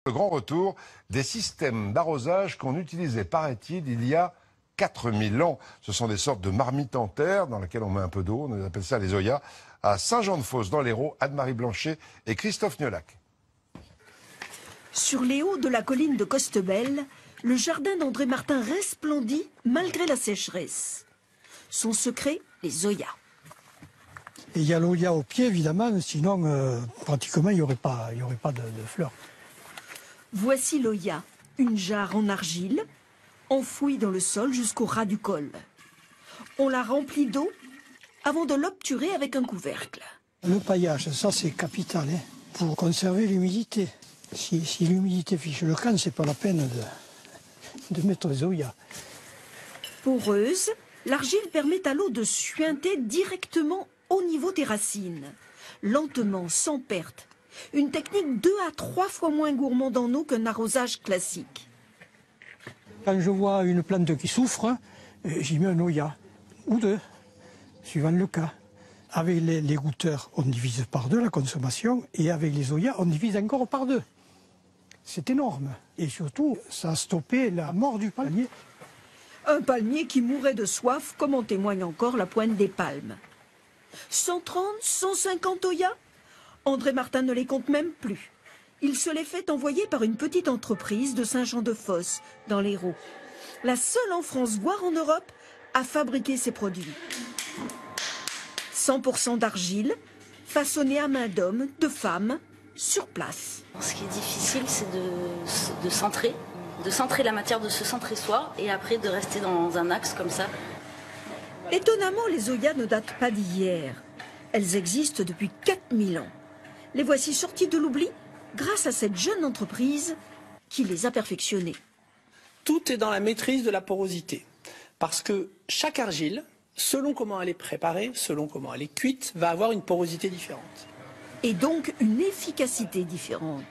Le grand retour des systèmes d'arrosage qu'on utilisait, paraît-il, il y a 4000 ans. Ce sont des sortes de marmites en terre dans lesquelles on met un peu d'eau, on appelle ça les Oyas. À Saint-Jean-de-Fosse, dans l'Hérault, Anne-Marie Blanchet et Christophe Niolac. Sur les hauts de la colline de Costebelle, le jardin d'André Martin resplendit malgré la sécheresse. Son secret, les Oyas. Et il y a l'Oya au pied, évidemment, sinon, pratiquement, il n'y aurait pas de fleurs. Voici l'Oya, une jarre en argile, enfouie dans le sol jusqu'au ras du col. On la remplit d'eau avant de l'obturer avec un couvercle. Le paillage, ça c'est capital, hein, pour conserver l'humidité. Si l'humidité fiche le camp, c'est pas la peine de mettre les Oyas. Poreuse, l'argile permet à l'eau de suinter directement au niveau des racines, lentement, sans perte. Une technique 2 à 3 fois moins gourmande en eau qu'un arrosage classique. Quand je vois une plante qui souffre, j'y mets un Oya, ou deux, suivant le cas. Avec les goutteurs, on divise par 2 la consommation, et avec les Oyas, on divise encore par 2. C'est énorme. Et surtout, ça a stoppé la mort du palmier. Un palmier qui mourait de soif, comme en témoigne encore la pointe des palmes. 130, 150 Oyas, André Martin ne les compte même plus. Il se les fait envoyer par une petite entreprise de Saint-Jean-de-Fosse, dans l'Hérault. La seule en France, voire en Europe, à fabriquer ces produits. 100% d'argile, façonnée à main d'homme, de femme, sur place. Ce qui est difficile, c'est de centrer la matière, de se centrer soi, et après de rester dans un axe comme ça. Étonnamment, les Oyas ne datent pas d'hier. Elles existent depuis 4000 ans. Les voici sorties de l'oubli grâce à cette jeune entreprise qui les a perfectionnées. Tout est dans la maîtrise de la porosité. Parce que chaque argile, selon comment elle est préparée, selon comment elle est cuite, va avoir une porosité différente. Et donc une efficacité différente.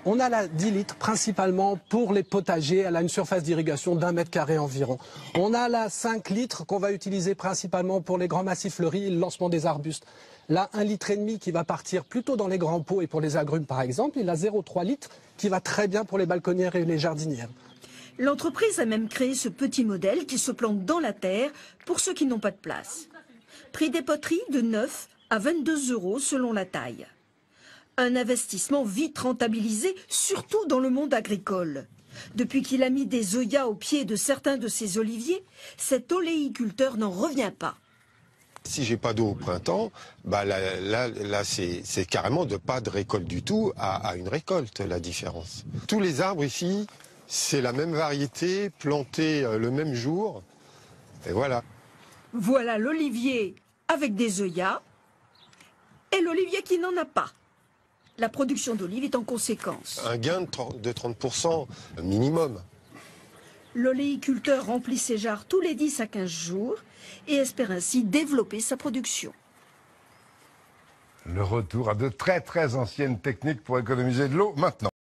On a la 10 litres principalement pour les potagers. Elle a une surface d'irrigation d'1 mètre carré environ. On a la 5 litres qu'on va utiliser principalement pour les grands massifs fleuris et le lancement des arbustes. La 1,5 litre qui va partir plutôt dans les grands pots et pour les agrumes par exemple. Et la 0,3 litres qui va très bien pour les balconnières et les jardinières. L'entreprise a même créé ce petit modèle qui se plante dans la terre pour ceux qui n'ont pas de place. Prix des poteries de 9 à 22 € selon la taille. Un investissement vite rentabilisé, surtout dans le monde agricole. Depuis qu'il a mis des Oyas au pied de certains de ses oliviers, cet oléiculteur n'en revient pas. Si j'ai pas d'eau au printemps, bah là c'est carrément de pas de récolte du tout à une récolte, la différence. Tous les arbres ici, c'est la même variété, plantée le même jour, et voilà. Voilà l'olivier avec des Oyas et l'olivier qui n'en a pas. La production d'olive est en conséquence. Un gain de 30% minimum. L'oléiculteur remplit ses jarres tous les 10 à 15 jours et espère ainsi développer sa production. Le retour à de très anciennes techniques pour économiser de l'eau maintenant.